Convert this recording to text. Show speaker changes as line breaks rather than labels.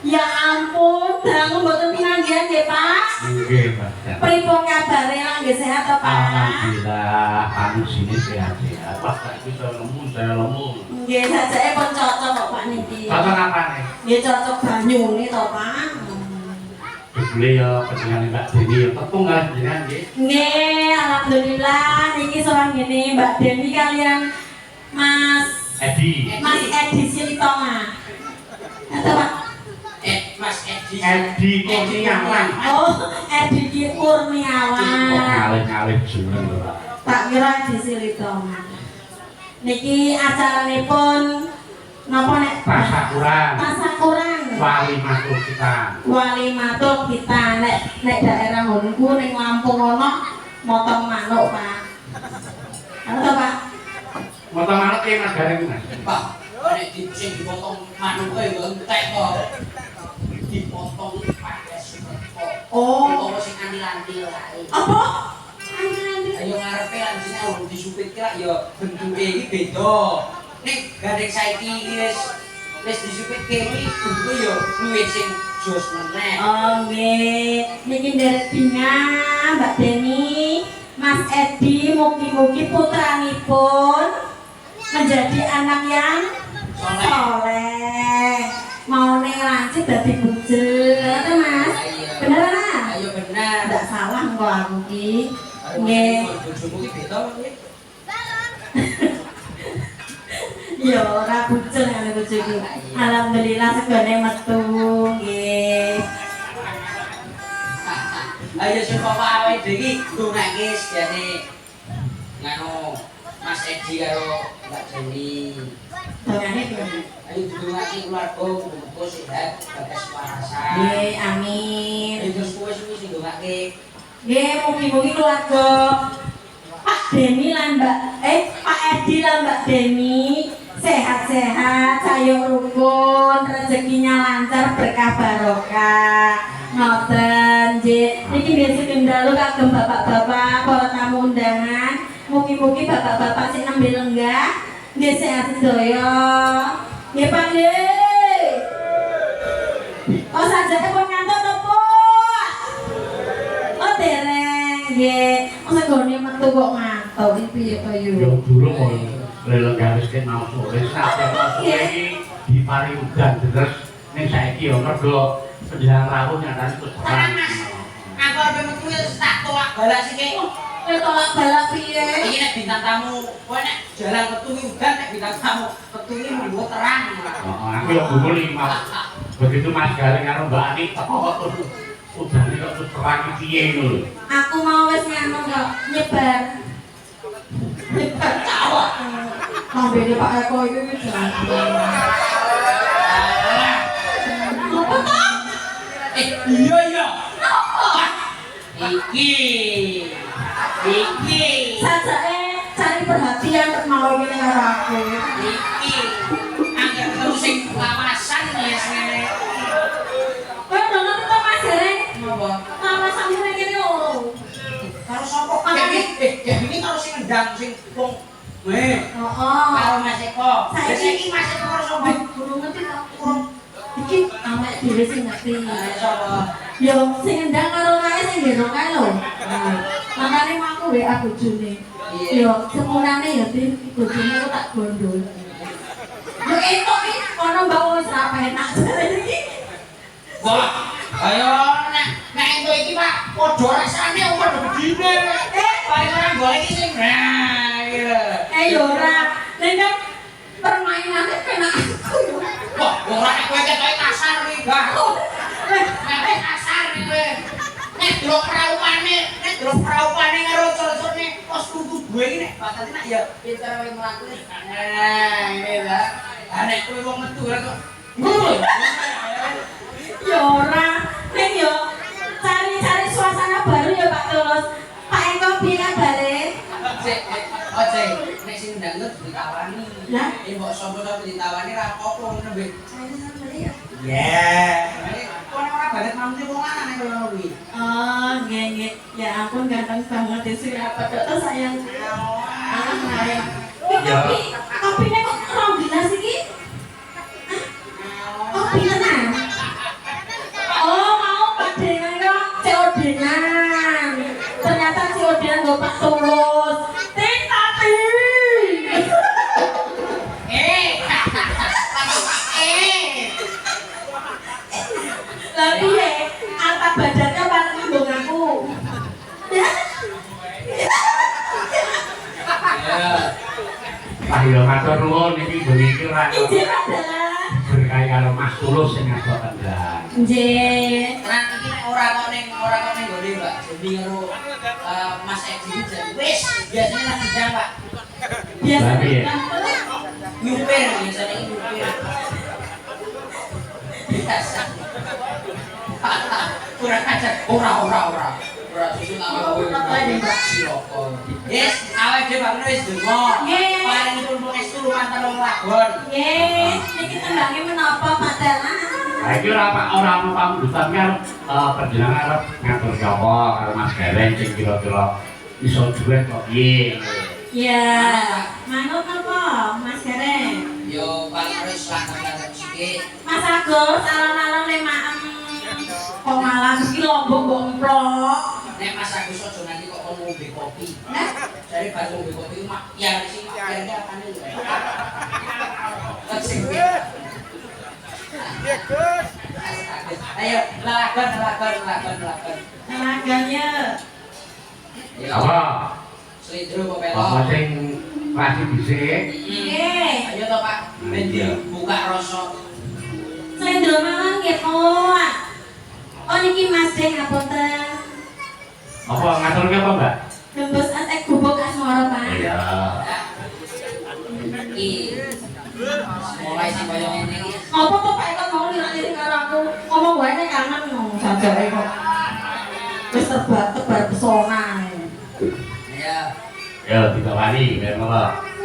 Ya ampun, terang mboten pinanggihan nggih, Pak.
Nggih, Mas.
Pripun kabare nggih sehat to, Pak?
Alhamdulillah, kami sini sehat-sehat. Wah, saiki saya lemu.
Nggih, sajake pun cocok kok Pak niki.
Cocok apa nih?
Nggih cocok banyune to, Pak.
Dibeli ya panjenengan Mbak Deni ya tepung lah jenengan nggih.
Nggih, alhamdulillah niki sowan ngene Mbak Deni kalian Mas Edi Silitonga. Atau Pak?
Mas Edi
Kurniawan.
Oh, Edi Kurniawan.
Ngalih-ngalih jeneng lho, Pak.
Tak kira Edi Silitonga. Niki acaranipun napa nek? Tasakuran. Wali matur kita nek daerah ngono ning Lampung ono motong manuk, Pak. Halo, Pak.
Motong manuk ki Mas Gareng Mas.
Pak, nek sing dipotong manuke yo entek kok. Dipotong pakai kok.
Oh,
utawa sing anil-anil lae.
apa? Anil-anil.
Ayo ngarepe langsine urung disupit kira ya bentuke iki beda. Nek gandeng saiki iki wis disupit iki bentuke ya luwih sing jos meneh.
Oh, nggih. Niki nderek Dina, Mbak Deni, Mas Edi, mugi-mugi putranipun menjadi anak yang soleh. Mau ning lancip dadi bujel, ngoten Mas? Bener ora?
Ayo bener.
Ndak salah kok aku ki. Nggih.
Bojomu ki beda nggih.
Ya ora bujel ngene bojoku. Alhamdulillah segone metu nggih.
Ayo supaya awake dhewe iki ndongake sedane ngano Mas Edi karo Mbak Deni.
Dongane piye?
Ayo ndongake keluarga muga sehat bagas warasan.
Nggih, amin.
Terus kowe sing ndongake.
Nggih, mugi-mugi keluarga Pak Deni lan Pak Edi lan Mbak Deni sehat-sehat, sayang rukun, rezekinya lancar, berkah barokah. Ngoten nggih. Niki nggih sekendalu kagem bapak-bapak para tamu undangan. Mugi-mugi bapak-bapak sing nembe lenggah nggih sehat sedaya. Nggih Pak nggih. Oh sajake pun ngantuk to, Bu? Oh dereng nggih. Masa gone metu kok ngantuk iki piye to yo?
Yo durung kok leleng garis ke mau sore sampe sore iki dipari udan deres ning saiki yo mergo penjalan rawuh nyatane terus terang.
Aku arep metu wis tak tolak balas iki.
Tolak balak piye?
Iki nek bintang tamu, kowe nek jalan metu ki udan nek bintang tamu, metu ki mung terang.
Heeh, aku yo gumun iki mau. Begitu Mas Gareng karo Mbak Ani teko kok udan iki kok terang piye ngono lho.
Aku mau wis nganu kok nyebar. Nyebar cawak. Ambene Pak Eko iki wis jalan. Apa to?
Iya. Iki.
Sajake cari perhatian mau ngene karo aku.
Iki. Anggap terus sing lawasan wis ngene.
Kowe nonton to Mas Gareng?
Napa?
Lawasan ngene kene lho.
Karo sapa? Ini karo sing ndang sing wong.
Heeh.
Karo Mas Eko. Saiki Mas Eko karo sapa?
Guru ngerti kok kurang. Iki awake dhewe sing ngerti.
Sapa?
Yo sing ndang karo kae sing gendong kae lho. Makane aku WA bojone. Yo semulane ya bojone kok tak gondol. Yo entuk iki ono mbak wis ra penak iki.
Wah, ayo nek entuk iki Pak, padha rasane padha begine. Paling ora golek iki sing nah gitu.
Yo ora. Nek kan permainane penak.
Wah, ora nek kowe ketoke kasar iki, Mbak. Nek kasar iki kowe. Nek delok praupane gue ini nek bakal nak ya pinter wae mlaku. Nah, ini lah. Ah nek kowe wong metu lah kok. Ngono.
Ya ora, ning yo cari-cari suasana baru ya Pak Tulus. Pak Eko piye kabare?
Cek, oce, nek sing ndang ditawani.
Lah,
Mbok sapa-sapa ditawani ra apa-apa ngono, Mbak.
saya sampe ya.
Yeah. Kok ora banget mampu wong lanang koyo ngono kuwi.
Oh, nggih. Ya ampun ganteng banget ya sih apa tuh sayang. Anak sayang. Kopinya kok rong gelas iki? Kopi tenan. Oh, mau padengan kok COD-an. Ternyata COD-an nggo Pak Tulus. Tati. Lah piye? Angkat badannya bareng ngembung aku.
Pak yo matur nuwun iki bengi ra
Injil adalah.
berkait karo Mas Tulus sing ngaso kendang.
Nggih.
Tenang iki nek ora kok ning gone, Mbak. Jadi karo Mas Edi jadi wis biasanya lagi jam, Pak.
Biasa.
Lah, piye?
Nyupir biasanya nyupir. Biasa. Kurang ajar. Ora susu tak kowe. Siloko. Yes, awake dhewe bakal wis donga.
Nggih.
Paringipun pangestu lumantar wong lagon.
Nggih, niki tembangnya menapa Pak Dana?
Lah iki ora ono pambutan kan panjenengan arep ngatur sapa karo Mas Gareng sing kira-kira iso duet kok piye.
Ya, manut apa Mas Gareng?
Yo paling harus lanang sikit.
Mas Agus, alon-alon le maem. Kok malah iki lombok bomplok.
Nek Mas Agus aja nanti kok kon ngombe kopi.
Nah,
Dari bar ngombe kopi mak ya sing makyarnya apane lho. Sing ayo lagon.
tenaganya.
Apa?
Slidro kok
Apa
pelok.
sing masih dhisik?
Nggih.
Ayo to Pak, ben buka rasa.
Slendro mawon nggih, Pak. Oh niki Mas Deng ngapunten.
Apa ngaturke apa, Mbak?
Gembus atek gubuk asmara, Pak.
Iya.
Iki mulai sing koyo ngene iki.
Apa kok Pak Eko mau lirik karo aku? Ngomong wae nek kangen ngomong jajare kok. Wis tebar pesona.
Ya.
Ya ditawani ben apa?